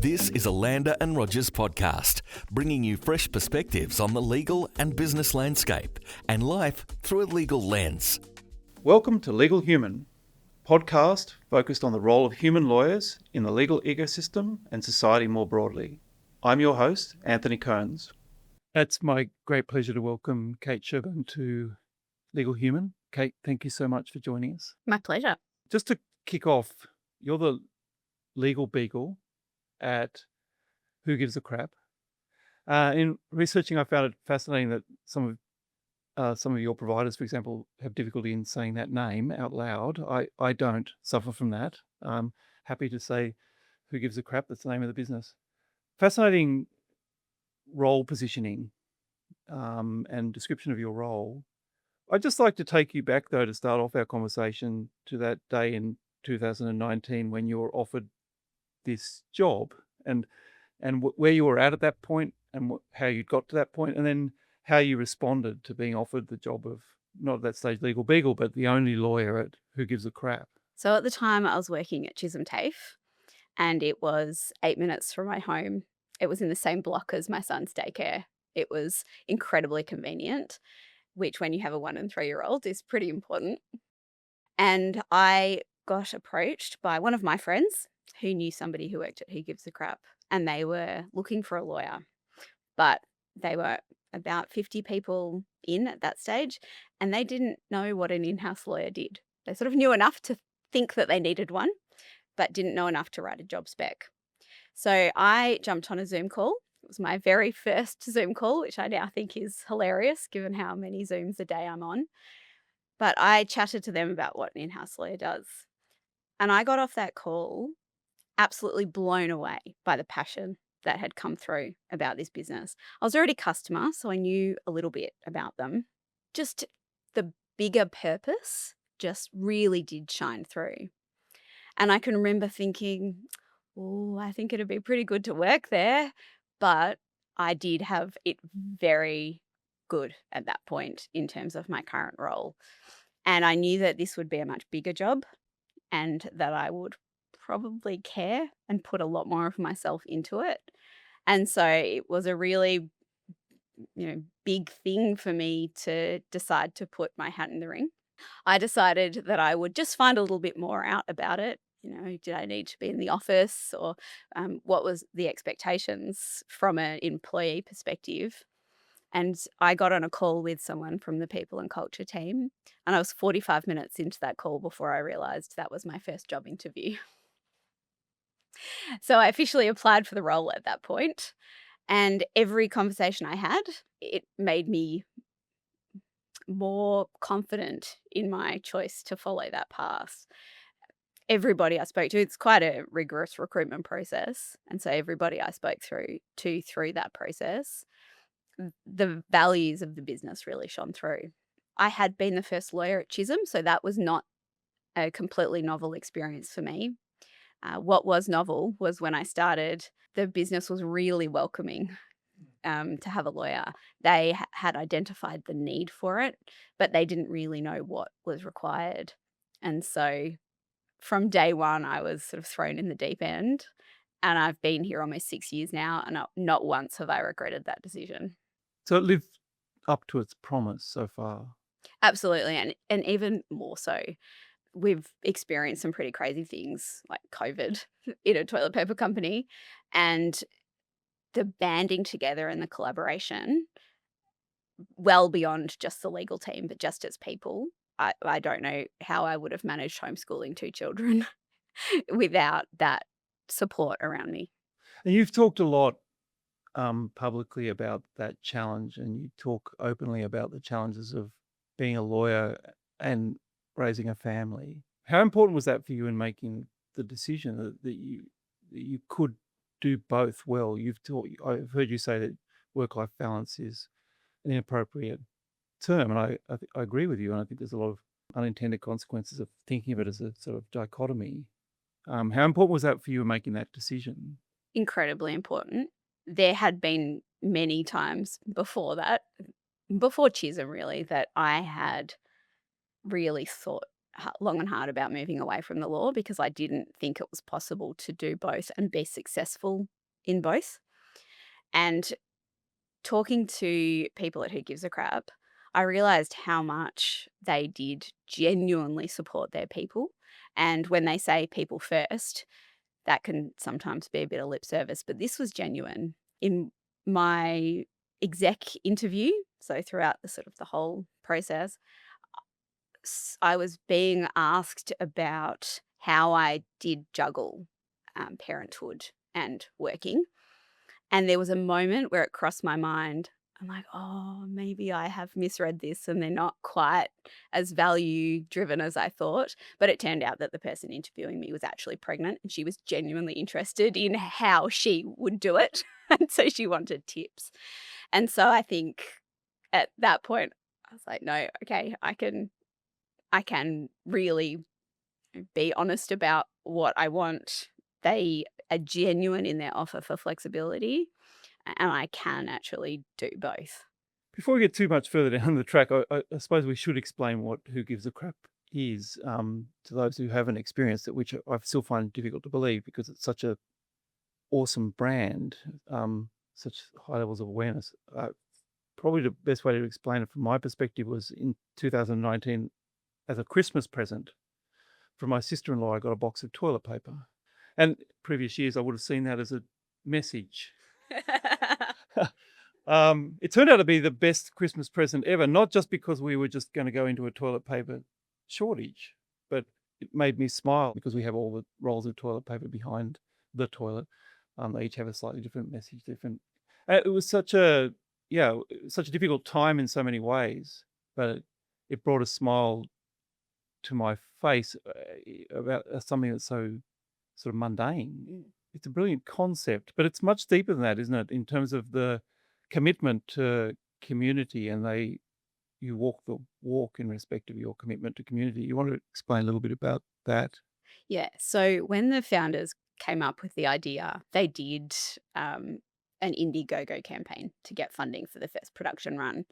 This is a Lander and Rogers podcast, bringing you fresh perspectives on the legal and business landscape and life through a legal lens. Welcome to Legal Human, a podcast focused on the role of human lawyers in the legal ecosystem and society more broadly. I'm your host, Anthony Kearns. It's my great pleasure to welcome Kate Sherburn to Legal Human. Kate, thank you so much for joining us. My pleasure. Just to kick off, you're the Legal Beagle at Who Gives a Crap. In researching, I found it fascinating that some of your providers, for example, have difficulty in saying that name out loud. I don't suffer from that. I'm happy to say Who Gives a Crap. That's the name of the business. Fascinating role positioning and description of your role. I'd just like to take you back, though, to start off our conversation to that day in 2019 when you were offered this job and where you were at that point and how you got to that point, and then how you responded to being offered the job of, not at that stage Legal Beagle, but the only lawyer at Who Gives a Crap. So at the time I was working at Chisholm TAFE and it was 8 minutes from my home. It was in the same block as my son's daycare. It was incredibly convenient, which when you have a 1 and 3-year-old is pretty important. And I got approached by one of my friends who knew somebody who worked at Who Gives a Crap, and they were looking for a lawyer, but they were about 50 people in at that stage, and they didn't know what an in-house lawyer did. They sort of knew enough to think that they needed one, but didn't know enough to write a job spec. So I jumped on a Zoom call. It was my very first Zoom call, which I now think is hilarious given how many Zooms a day I'm on. But I chatted to them about what an in-house lawyer does. And I got off that call absolutely blown away by the passion that had come through about this business. I was already a customer, so I knew a little bit about them. Just the bigger purpose just really did shine through. And I can remember thinking, oh, I think it'd be pretty good to work there. But I did have it very good at that point in terms of my current role. And I knew that this would be a much bigger job and that I would probably care and put a lot more of myself into it. And so it was a really, big thing for me to decide to put my hat in the ring. I decided that I would just find a little bit more out about it. Did I need to be in the office, or what was the expectations from an employee perspective? And I got on a call with someone from the people and culture team, and I was 45 minutes into that call before I realized that was my first job interview. So I officially applied for the role at that point, and every conversation I had, it made me more confident in my choice to follow that path. Everybody I spoke to, it's quite a rigorous recruitment process, and so everybody I spoke through that process, the values of the business really shone through. I had been the first lawyer at Chisholm, so that was not a completely novel experience for me. What was novel was when I started, the business was really welcoming to have a lawyer. They had identified the need for it, but they didn't really know what was required. And so from day one, I was sort of thrown in the deep end, and I've been here almost 6 years now, and not once have I regretted that decision. So it lived up to its promise so far. Absolutely, and even more so. We've experienced some pretty crazy things like COVID in a toilet paper company, and the banding together and the collaboration well beyond just the legal team, but just as people. I don't know how I would have managed homeschooling 2 children without that support around me. And you've talked a lot publicly about that challenge, and you talk openly about the challenges of being a lawyer and raising a family. How important was that for you in making the decision that you could do both well? I've heard you say that work-life balance is an inappropriate term, and I agree with you, and I think there's a lot of unintended consequences of thinking of it as a sort of dichotomy. How important was that for you in making that decision? Incredibly important. There had been many times before that, before Chisholm really, that I had really thought long and hard about moving away from the law because I didn't think it was possible to do both and be successful in both. And talking to people at Who Gives a Crap, I realized how much they did genuinely support their people. And when they say people first, that can sometimes be a bit of lip service, but this was genuine. In my exec interview, so throughout the whole process, I was being asked about how I did juggle parenthood and working. And there was a moment where it crossed my mind. I'm like, oh, maybe I have misread this and they're not quite as value driven as I thought. But it turned out that the person interviewing me was actually pregnant and she was genuinely interested in how she would do it. And so she wanted tips. And so I think at that point, I was like, no, okay, I can really be honest about what I want. They are genuine in their offer for flexibility, and I can actually do both. Before we get too much further down the track, I suppose we should explain what Who Gives a Crap is to those who haven't experienced it, which I still find difficult to believe because it's such a awesome brand, such high levels of awareness. Probably the best way to explain it from my perspective was in 2019, as a Christmas present from my sister-in-law, I got a box of toilet paper. And previous years, I would have seen that as a message. It turned out to be the best Christmas present ever, not just because we were just going to go into a toilet paper shortage, but it made me smile because we have all the rolls of toilet paper behind the toilet. They each have a slightly different message, different. It was such a difficult time in so many ways, but it brought a smile to my face about something that's so sort of mundane. It's a brilliant concept, but it's much deeper than that, isn't it? In terms of the commitment to community, and you walk the walk in respect of your commitment to community. You want to explain a little bit about that? Yeah. So when the founders came up with the idea, they did an Indiegogo campaign to get funding for the first production run.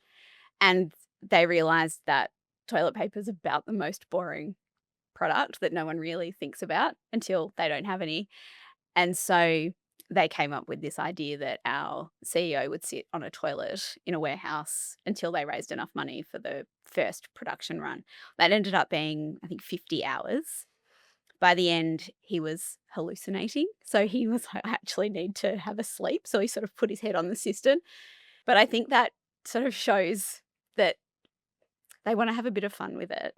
And they realized that toilet paper is about the most boring product that no one really thinks about until they don't have any. And so they came up with this idea that our CEO would sit on a toilet in a warehouse until they raised enough money for the first production run. That ended up being, I think, 50 hours. By the end, he was hallucinating. So he was like, I actually need to have a sleep. So he sort of put his head on the cistern. But I think that sort of shows that they want to have a bit of fun with it.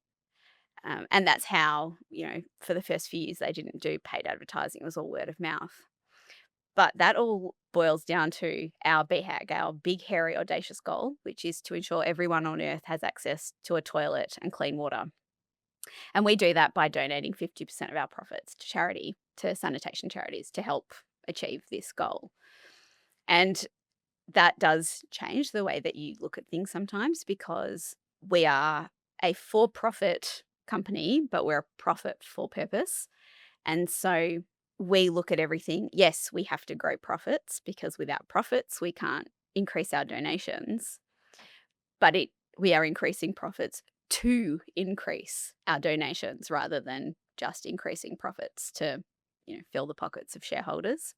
And that's how, for the first few years, they didn't do paid advertising. It was all word of mouth. But that all boils down to our BHAG, our big, hairy, audacious goal, which is to ensure everyone on Earth has access to a toilet and clean water. And we do that by donating 50% of our profits to charity, to sanitation charities, to help achieve this goal. And that does change the way that you look at things sometimes, because we are a for-profit company, but we're a profit for purpose. And so we look at everything. Yes, we have to grow profits, because without profits, we can't increase our donations. But we are increasing profits to increase our donations rather than just increasing profits to, fill the pockets of shareholders.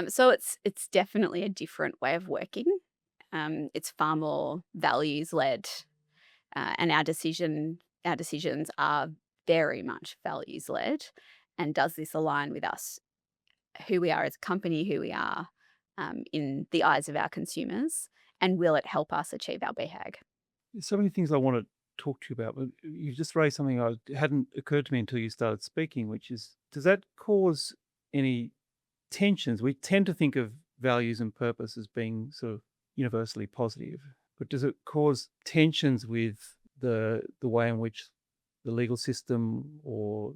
So it's definitely a different way of working. It's far more values led, and our decisions are very much values led. And does this align with us, who we are as a company, who we are in the eyes of our consumers, and will it help us achieve our BHAG? There's so many things I want to talk to you about, but you just raised something that hadn't occurred to me until you started speaking, which is, does that cause any tensions? We tend to think of values and purpose as being sort of universally positive, but does it cause tensions with the way in which the legal system or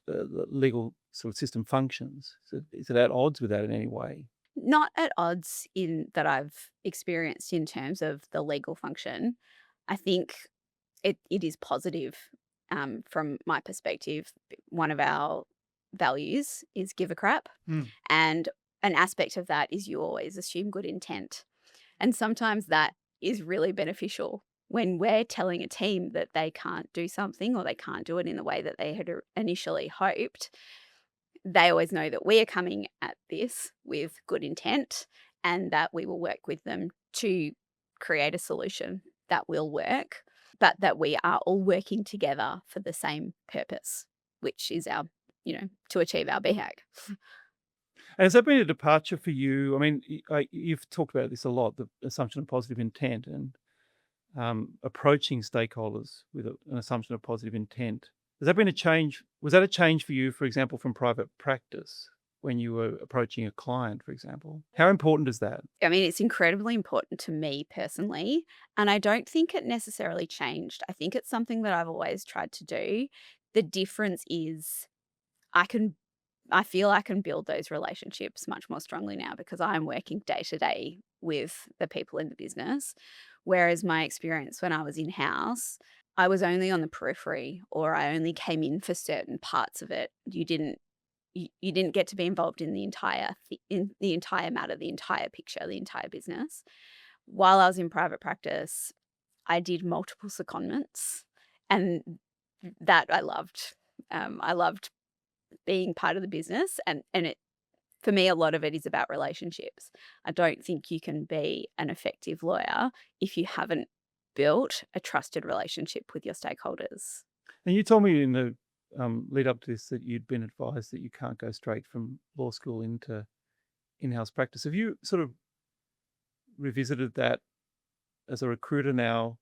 the legal sort of system functions? Is it at odds with that in any way? Not at odds in that I've experienced in terms of the legal function. I think it is positive from my perspective. One of our values is give a crap. And an aspect of that is you always assume good intent. And sometimes that is really beneficial when we're telling a team that they can't do something or they can't do it in the way that they had initially hoped. they always know that we are coming at this with good intent and that we will work with them to create a solution that will work, but that we are all working together for the same purpose, which is our, to achieve our BHAG. And has that been a departure for you? I mean, you've talked about this a lot, the assumption of positive intent and approaching stakeholders with an assumption of positive intent. Has that been a change? Was that a change for you, for example, from private practice when you were approaching a client, for example? How important is that? I mean, it's incredibly important to me personally, and I don't think it necessarily changed. I think it's something that I've always tried to do. The difference is I feel I can build those relationships much more strongly now because I'm working day to day with the people in the business. Whereas my experience when I was in-house, I was only on the periphery, or I only came in for certain parts of it. You didn't get to be involved in the entire matter, the entire picture, the entire business. While I was in private practice, I did multiple secondments, and that I loved. I loved being part of the business, and it, for me, a lot of it is about relationships. I don't think you can be an effective lawyer if you haven't built a trusted relationship with your stakeholders. And you told me in the lead up to this that you'd been advised that you can't go straight from law school into in-house practice. Have you sort of revisited that as a recruiter now?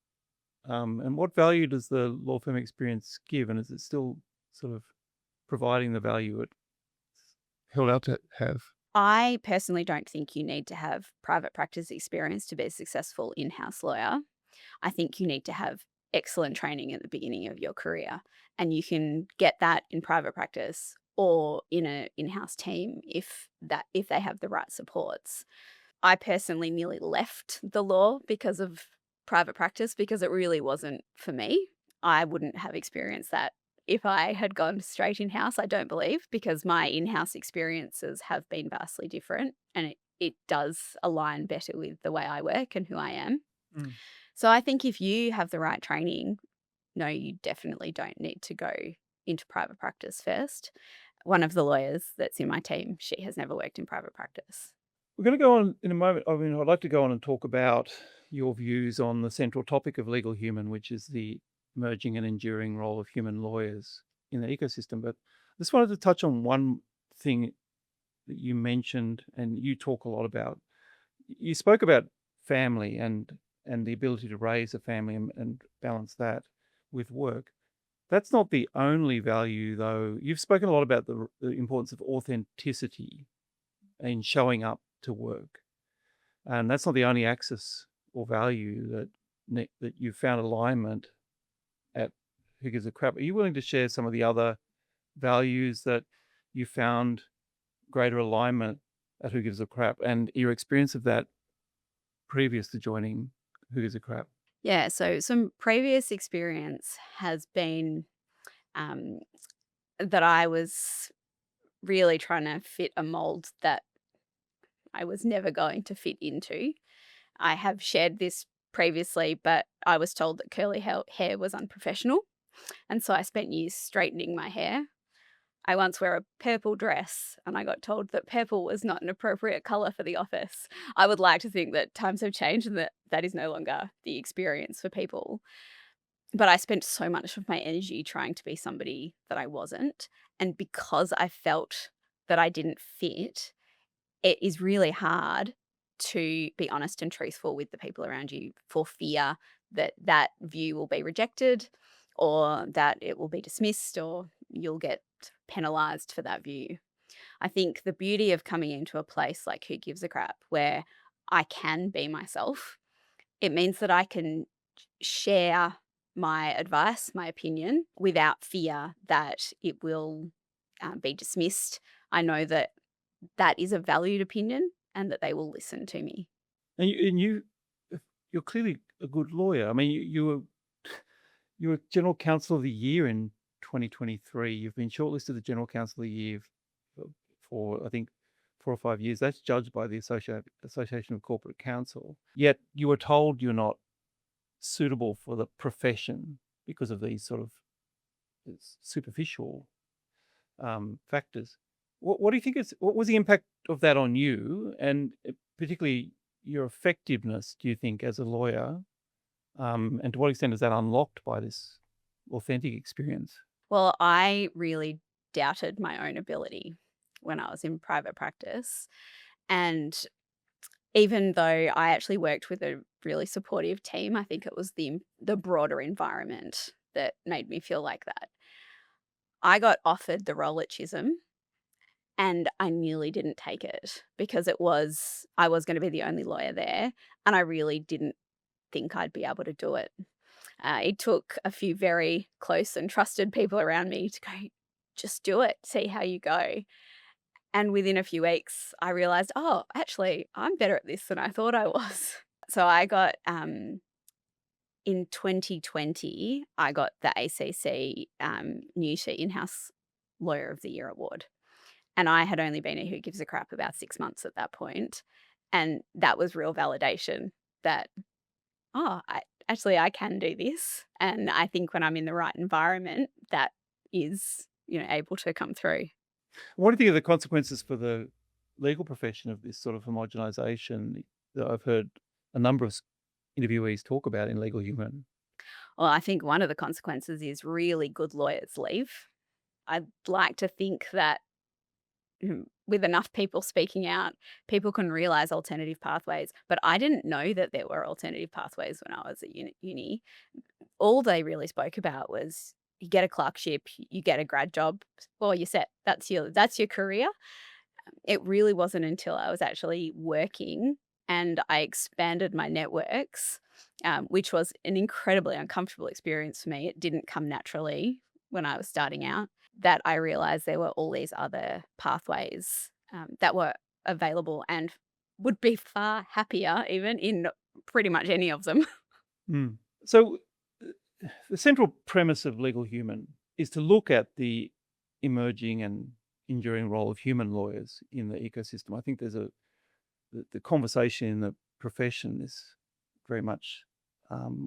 And what value does the law firm experience give? And is it still sort of providing the value it's held out to have? I personally don't think you need to have private practice experience to be a successful in-house lawyer. I think you need to have excellent training at the beginning of your career, and you can get that in private practice or in an in-house team if they have the right supports. I personally nearly left the law because of private practice because it really wasn't for me. I wouldn't have experienced that if I had gone straight in-house, I don't believe, because my in-house experiences have been vastly different, and it does align better with the way I work and who I am. Mm. So I think if you have the right training, no, you definitely don't need to go into private practice first. One of the lawyers that's in my team, she has never worked in private practice. We're going to go on in a moment. I mean, I'd like to go on and talk about your views on the central topic of legal human, which is the emerging and enduring role of human lawyers in the ecosystem. But I just wanted to touch on one thing that you mentioned and you talk a lot about. You spoke about family and the ability to raise a family and balance that with work. That's not the only value, though. You've spoken a lot about the importance of authenticity in showing up to work. And that's not the only axis or value that you've found alignment at Who Gives a Crap. Are you willing to share some of the other values that you found greater alignment at Who Gives a Crap and your experience of that previous to joining Who Gives a Crap? Yeah, so some previous experience has been that I was really trying to fit a mold that I was never going to fit into. I have shared this previously, but I was told that curly hair was unprofessional, and so I spent years straightening my hair. I once wear a purple dress, and I got told that purple was not an appropriate color for the office. I would like to think that times have changed and that is no longer the experience for people. But I spent so much of my energy trying to be somebody that I wasn't. And because I felt that I didn't fit, it is really hard to be honest and truthful with the people around you for fear that that view will be rejected or that it will be dismissed or you'll get penalized for that view. I think the beauty of coming into a place like Who Gives a Crap, where I can be myself, it means that I can share my advice, my opinion, without fear that it will be dismissed. I know that that is a valued opinion and that they will listen to me. And you're clearly a good lawyer. I mean, you were General Counsel of the Year in 2023. You've been shortlisted the General Counsel of the Year for I think 4 or 5 years. That's judged by the Association of Corporate Counsel. Yet you were told you're not suitable for the profession because of these sort of superficial factors. What do you think what was the impact of that on you, and particularly your effectiveness, do you think, as a lawyer? And to what extent is that unlocked by this authentic experience? Well, I really doubted my own ability when I was in private practice. And even though I actually worked with a really supportive team, I think it was the broader environment that made me feel like that. I got offered the role at Chisholm and I nearly didn't take it because I was going to be the only lawyer there and I really didn't think I'd be able to do it. It took a few very close and trusted people around me to go, just do it, see how you go. And within a few weeks, I realized, oh, actually, I'm better at this than I thought I was. So I got, in 2020, I got the ACC Newsheet In-House Lawyer of the Year award. And I had only been a Who Gives a Crap about 6 months at that point. And that was real validation that, oh, I can do this. And I think when I'm in the right environment, that is, able to come through. What do you think are the consequences for the legal profession of this sort of homogenization that I've heard a number of interviewees talk about in Legal Human? Well, I think one of the consequences is really good lawyers leave. I'd like to think that with enough people speaking out, people can realize alternative pathways. But I didn't know that there were alternative pathways when I was at uni. All they really spoke about was you get a clerkship, you get a grad job, well, you're set. That's your career. It really wasn't until I was actually working and I expanded my networks, which was an incredibly uncomfortable experience for me. It didn't come naturally when I was starting out, that I realized there were all these other pathways that were available and would be far happier even in pretty much any of them. Mm. So, the central premise of Legal Human is to look at the emerging and enduring role of human lawyers in the ecosystem. I think the conversation in the profession is very much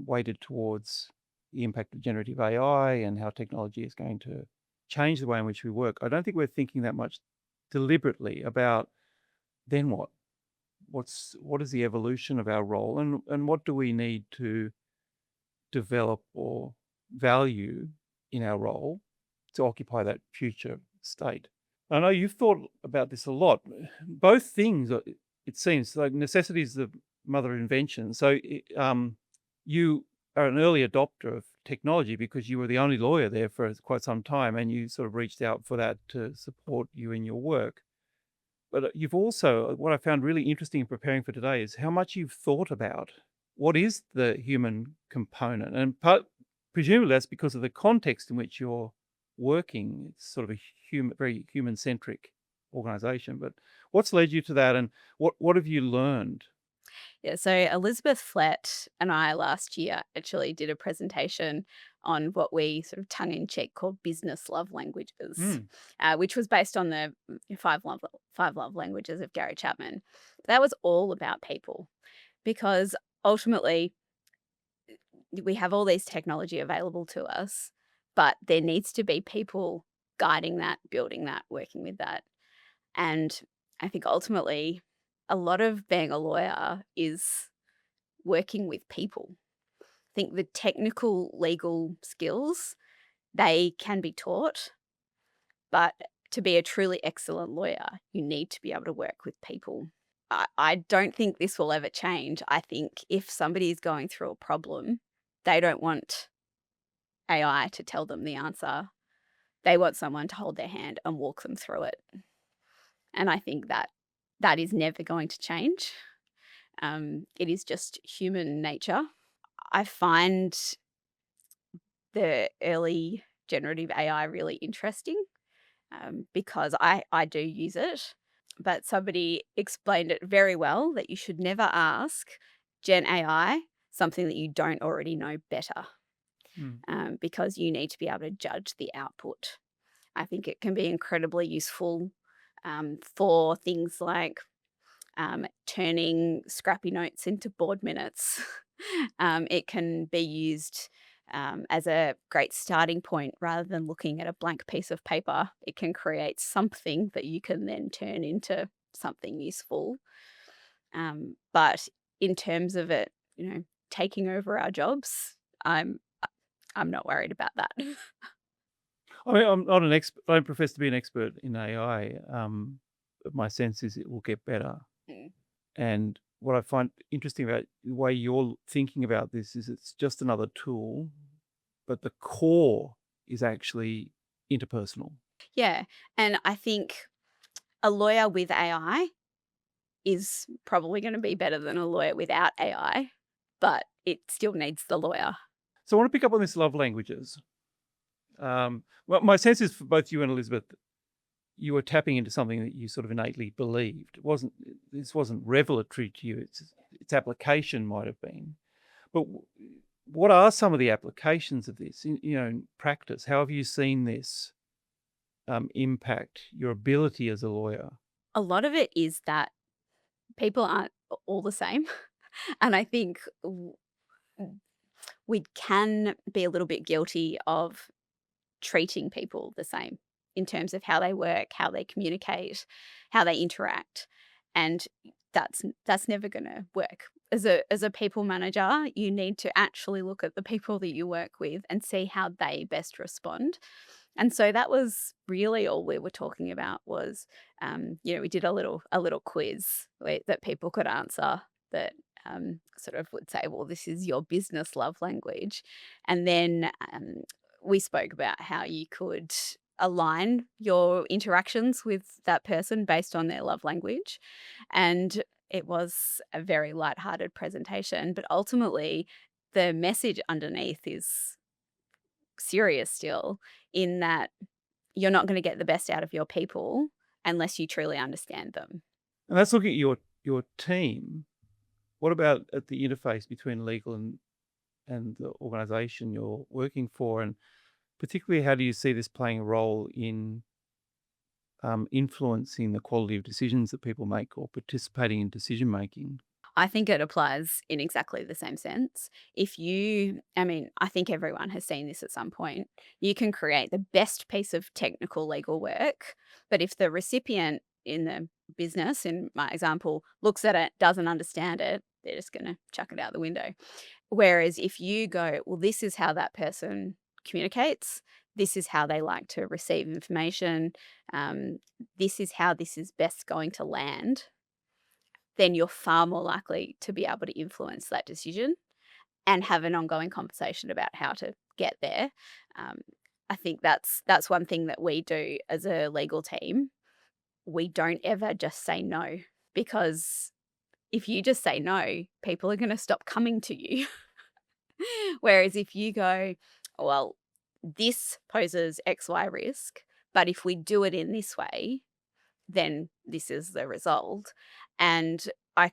weighted towards the impact of generative AI and how technology is going to change the way in which we work. I don't think we're thinking that much deliberately about then what? What is the evolution of our role, and what do we need to develop or value in our role to occupy that future state? I know you've thought about this a lot. Both things, it seems like necessity is the mother of invention. So you are an early adopter of technology because you were the only lawyer there for quite some time, and you sort of reached out for that to support you in your work. But you've also, what I found really interesting in preparing for today is how much you've thought about what is the human component. And presumably that's because of the context in which you're working. It's sort of a very human-centric organization. But what's led you to that, and what have you learned? Yeah, so Elizabeth Flett and I last year actually did a presentation on what we sort of tongue in cheek called business love languages, Mm. which was based on the five love languages of Gary Chapman. That was all about people because ultimately we have all these technology available to us, but there needs to be people guiding that, building that, working with that. And I think ultimately a lot of being a lawyer is working with people. I think the technical legal skills, they can be taught, but to be a truly excellent lawyer, you need to be able to work with people. I don't think this will ever change. I think if somebody is going through a problem, they don't want AI to tell them the answer. They want someone to hold their hand and walk them through it. And I think that is never going to change. It is just human nature. I find the early generative AI really interesting because I do use it. But somebody explained it very well that you should never ask Gen AI something that you don't already know better because you need to be able to judge the output. I think it can be incredibly useful for things like turning scrappy notes into board minutes. It can be used as a great starting point rather than looking at a blank piece of paper. It can create something that you can then turn into something useful. But in terms of it, taking over our jobs, I'm not worried about that. I mean, I'm not an expert. I don't profess to be an expert in AI. But my sense is it will get better. Mm. And what I find interesting about the way you're thinking about this is it's just another tool, but the core is actually interpersonal. Yeah. And I think a lawyer with AI is probably going to be better than a lawyer without AI, but it still needs the lawyer. So I want to pick up on this love languages. Well, my sense is for both you and Elizabeth, you were tapping into something that you sort of innately believed. This wasn't revelatory to you. Its application might have been. But what are some of the applications of this in practice? How have you seen this impact your ability as a lawyer? A lot of it is that people aren't all the same. And I think we can be a little bit guilty of treating people the same in terms of how they work, how they communicate, how they interact. And that's never going to work. As a people manager, you need to actually look at the people that you work with and see how they best respond. And so that was really all we were talking about was, we did a little quiz that people could answer that sort of would say, well, this is your business love language. And then we spoke about how you could align your interactions with that person based on their love language. And it was a very lighthearted presentation, but ultimately the message underneath is serious still, in that you're not going to get the best out of your people unless you truly understand them. And let's look at your team. What about at the interface between legal and the organisation you're working for, and particularly how do you see this playing a role in influencing the quality of decisions that people make or participating in decision making? I think it applies in exactly the same sense. I think everyone has seen this at some point. You can create the best piece of technical legal work, but if the recipient in the business, in my example, looks at it, doesn't understand it, they're just going to chuck it out the window. Whereas if you go, well, this is how that person communicates, this is how they like to receive information, this is how this is best going to land, then you're far more likely to be able to influence that decision and have an ongoing conversation about how to get there. I think that's one thing that we do as a legal team. We don't ever just say no, because if you just say no, people are going to stop coming to you. Whereas if you go, well, this poses XY risk, but if we do it in this way, then this is the result. And I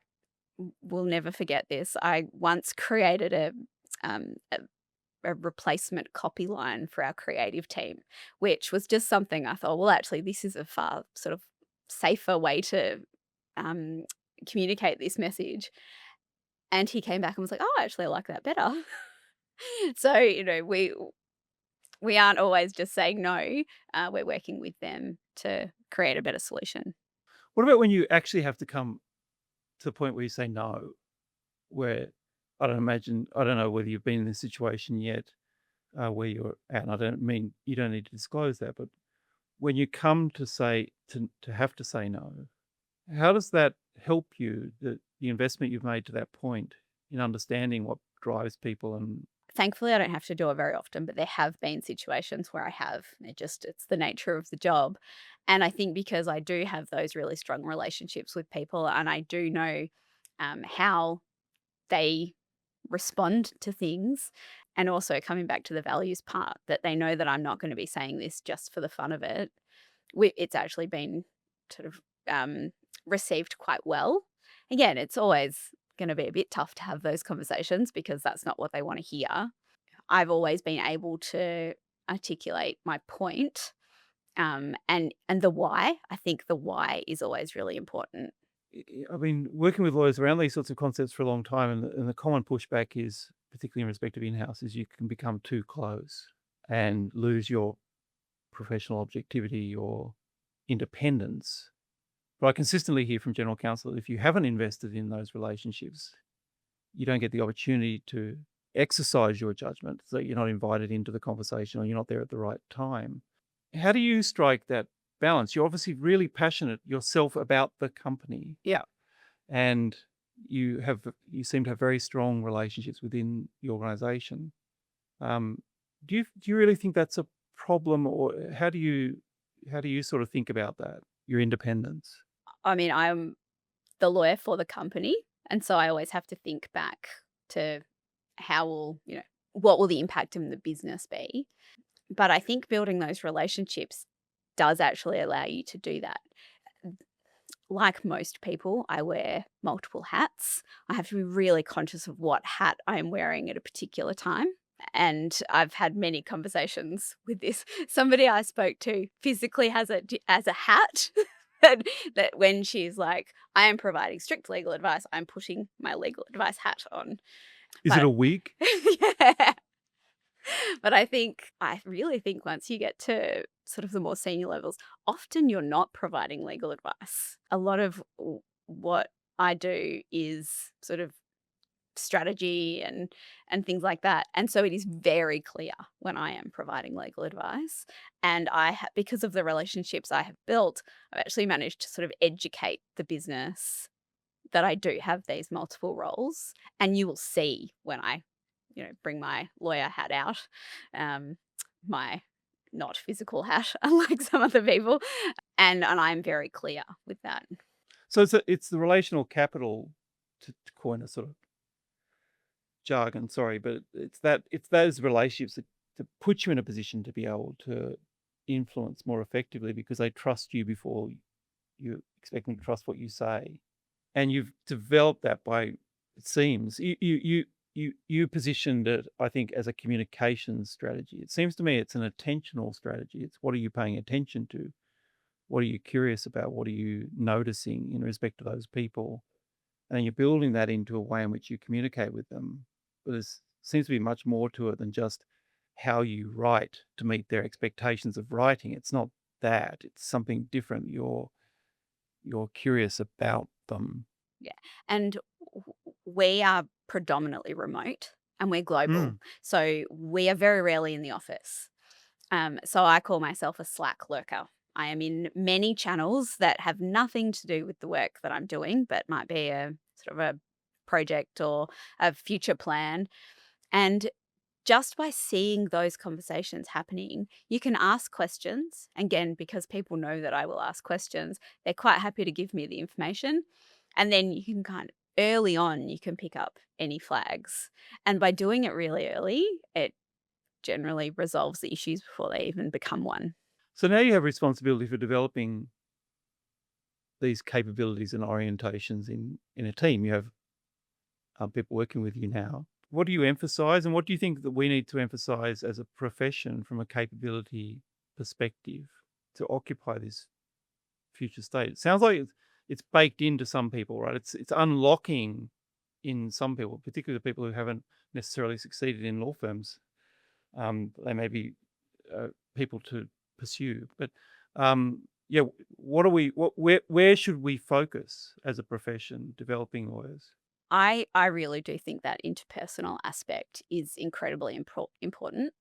will never forget this. I once created a replacement copy line for our creative team, which was just something I thought, well, actually, this is a far sort of safer way to communicate this message. And he came back and was like, oh, actually, I like that better. So, we aren't always just saying no. We're working with them to create a better solution. What about when you actually have to come to the point where you say no, where I don't know whether you've been in this situation yet, where you're at, and I don't mean you don't need to disclose that, but when you come to say to have to say no, how does that help you, the investment you've made to that point in understanding what drives people? And thankfully, I don't have to do it very often, but there have been situations where I have. It's the nature of the job. And I think because I do have those really strong relationships with people and I do know how they respond to things, and also coming back to the values part, that they know that I'm not going to be saying this just for the fun of it, it's actually been sort of received quite well. Again, it's always going to be a bit tough to have those conversations because that's not what they want to hear. I've always been able to articulate my point, and the why. I think the why is always really important. I've been working with lawyers around these sorts of concepts for a long time, and the common pushback is particularly in respect of in-house, is you can become too close and lose your professional objectivity or independence. But I consistently hear from General Counsel that if you haven't invested in those relationships, you don't get the opportunity to exercise your judgment, so you're not invited into the conversation or you're not there at the right time. How do you strike that balance? You're obviously really passionate yourself about the company. Yeah. And you seem to have very strong relationships within the organization. Do you really think that's a problem, or how do you sort of think about that, your independence? I mean, I'm the lawyer for the company, and so I always have to think back to what will the impact in the business be? But I think building those relationships does actually allow you to do that. Like most people, I wear multiple hats. I have to be really conscious of what hat I am wearing at a particular time. And I've had many conversations with this. Somebody I spoke to physically has it as a hat that when she's like, I am providing strict legal advice, I'm putting my legal advice hat on. Is it a wig? Yeah. But I really think once you get to sort of the more senior levels, often you're not providing legal advice. A lot of what I do is sort of strategy and things like that. And so it is very clear when I am providing legal advice. And because of the relationships I have built, I've actually managed to sort of educate the business that I do have these multiple roles. And you will see when I bring my lawyer hat out, my not physical hat, unlike some other people, and I'm very clear with that. So it's the relational capital, to coin a sort of jargon, sorry, but it's those relationships that put you in a position to be able to influence more effectively because they trust you before you expect them to trust what you say. And you've developed that by, it seems, you positioned it, I think, as a communications strategy. It seems to me it's an attentional strategy. It's what are you paying attention to? What are you curious about? What are you noticing in respect to those people? And then you're building that into a way in which you communicate with them. But there seems to be much more to it than just how you write to meet their expectations of writing. It's not that. It's something different. You're curious about them. Yeah. And we are predominantly remote and we're global. So we are very rarely in the office. So I call myself a Slack lurker. I am in many channels that have nothing to do with the work that I'm doing, but might be a sort of a project or a future plan. And just by seeing those conversations happening, you can ask questions. Again, because people know that I will ask questions, they're quite happy to give me the information. And then you can early on, you can pick up any flags. And by doing it really early, it generally resolves the issues before they even become one. So now you have responsibility for developing these capabilities and orientations in a team. You have people working with you now. What do you emphasize, and what do you think that we need to emphasize as a profession from a capability perspective to occupy this future state? It sounds like it's baked into some people, right? It's unlocking in some people, particularly the people who haven't necessarily succeeded in law firms. They may be people to pursue, but where should we focus as a profession developing lawyers? I really do think that interpersonal aspect is incredibly important.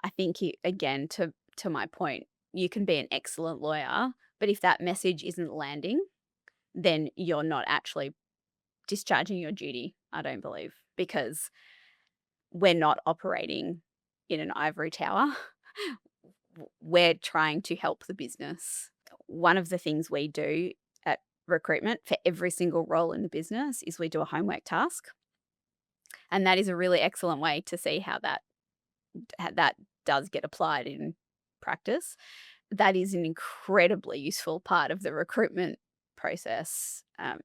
I think again, to my point, you can be an excellent lawyer, but if that message isn't landing, then you're not actually discharging your duty, I don't believe, because we're not operating in an ivory tower. We're trying to help the business. One of the things we do at recruitment for every single role in the business is we do a homework task. And that is a really excellent way to see how that does get applied in practice. That is an incredibly useful part of the recruitment process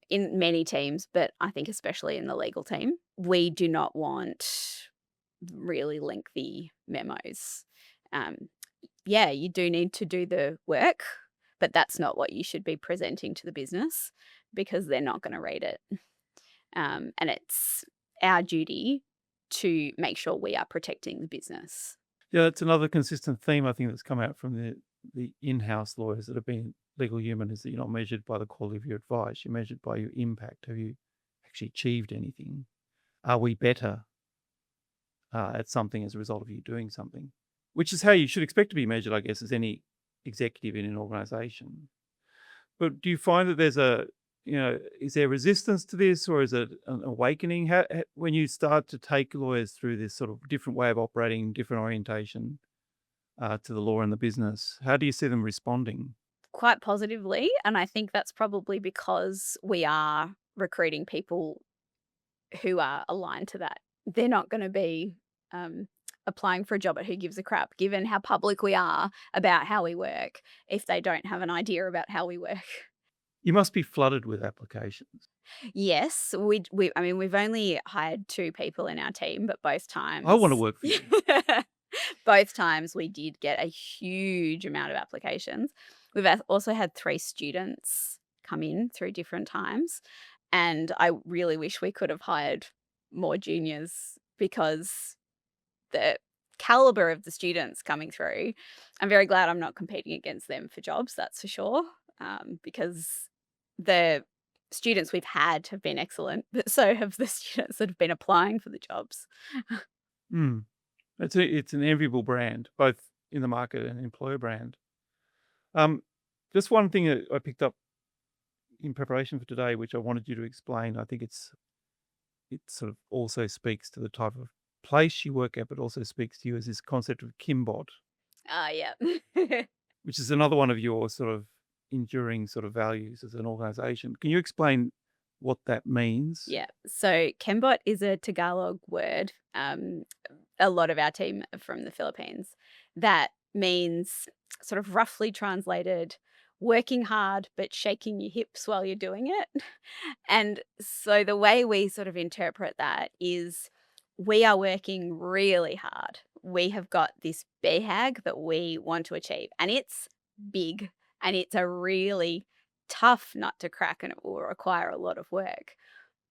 in many teams, but I think especially in the legal team. We do not want really lengthy memos. You do need to do the work, but that's not what you should be presenting to the business because they're not going to read it. And it's our duty to make sure we are protecting the business. Yeah, that's another consistent theme I think that's come out from the in-house lawyers that have been legal human, is that you're not measured by the quality of your advice. You're measured by your impact. Have you actually achieved anything? Are we better at something as a result of you doing something? Which is how you should expect to be measured, I guess, as any executive in an organization. But do you find that there's is there resistance to this, or is it an awakening? When you start to take lawyers through this sort of different way of operating, different orientation to the law and the business, how do you see them responding? Quite positively, and I think that's probably because we are recruiting people who are aligned to that. They're not going to be applying for a job at Who Gives a Crap, given how public we are about how we work, if they don't have an idea about how we work. You must be flooded with applications. Yes, I mean, we've only hired 2 people in our team, but both times I want to work for you. both times we did get a huge amount of applications. We've also had 3 students come in through different times, and I really wish we could have hired more juniors, because the caliber of the students coming through, I'm very glad I'm not competing against them for jobs, that's for sure, because the students we've had have been excellent, but so have the students that have been applying for the jobs. Mm. It's an enviable brand, both in the market and employer brand. Just one thing that I picked up in preparation for today, which I wanted you to explain. I think it sort of also speaks to the type of place you work at, but also speaks to you, as this concept of Kimbot, Yeah. which is another one of your sort of enduring sort of values as an organization. Can you explain what that means? Yeah. So Kembot is a Tagalog word. A lot of our team are from the Philippines. That means, sort of roughly translated, working hard but shaking your hips while you're doing it. And so the way we sort of interpret that is, we are working really hard. We have got this BHAG that we want to achieve, and it's big, and it's a really tough nut to crack, and it will require a lot of work.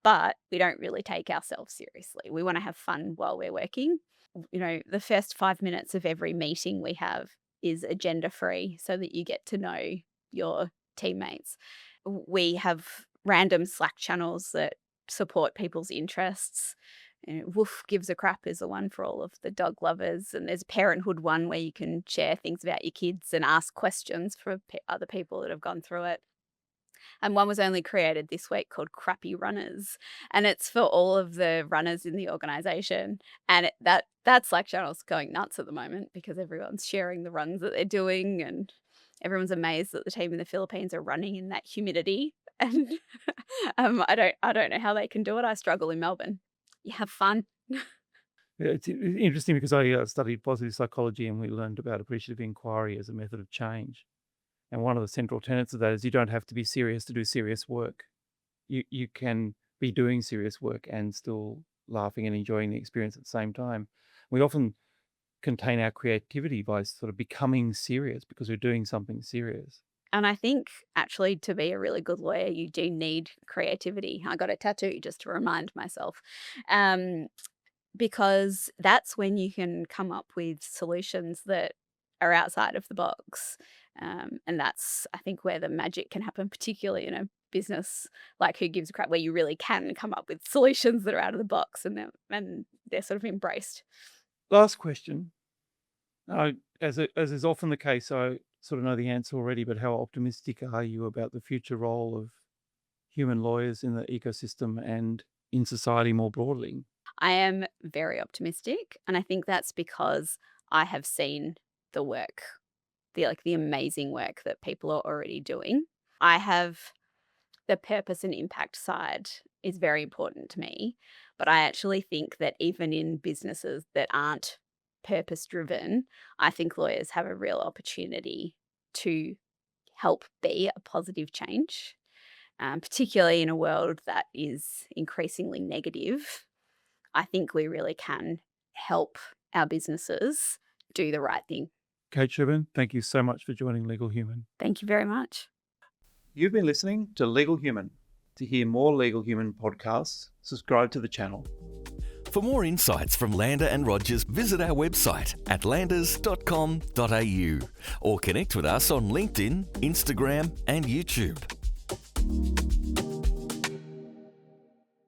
But we don't really take ourselves seriously. We want to have fun while we're working. The first 5 minutes of every meeting we have is agenda free, so that you get to know your teammates. We have random Slack channels that support people's interests. Woof Gives a Crap is the one for all of the dog lovers, and there's a parenthood one where you can share things about your kids and ask questions for other people that have gone through it. And one was only created this week called Crappy Runners, and it's for all of the runners in the organisation. And that Slack channel's going nuts at the moment, because everyone's sharing the runs that they're doing, and everyone's amazed that the team in the Philippines are running in that humidity. And I don't know how they can do it. I struggle in Melbourne. You have fun. Yeah, it's interesting, because I studied positive psychology, and we learned about appreciative inquiry as a method of change. And one of the central tenets of that is you don't have to be serious to do serious work. You can be doing serious work and still laughing and enjoying the experience at the same time. We often contain our creativity by sort of becoming serious because we're doing something serious. And I think, actually, to be a really good lawyer, you do need creativity. I got a tattoo just to remind myself. Because that's when you can come up with solutions that are outside of the box. And that's, I think, where the magic can happen, particularly in a business like Who Gives a Crap, where you really can come up with solutions that are out of the box, and they're sort of embraced. Last question. As is often the case, I sort of know the answer already, but how optimistic are you about the future role of human lawyers in the ecosystem and in society more broadly? I am very optimistic, and I think that's because I have seen the work, the amazing work that people are already doing. I have the purpose and impact side is very important to me, but I actually think that even in businesses that aren't purpose driven, I think lawyers have a real opportunity to help be a positive change, particularly in a world that is increasingly negative. I think we really can help our businesses do the right thing. Kate Sherburn, thank you so much for joining Legal Human. Thank you very much. You've been listening to Legal Human. To hear more Legal Human podcasts, subscribe to the channel. For more insights from Lander and Rogers, visit our website at landers.com.au or connect with us on LinkedIn, Instagram and YouTube.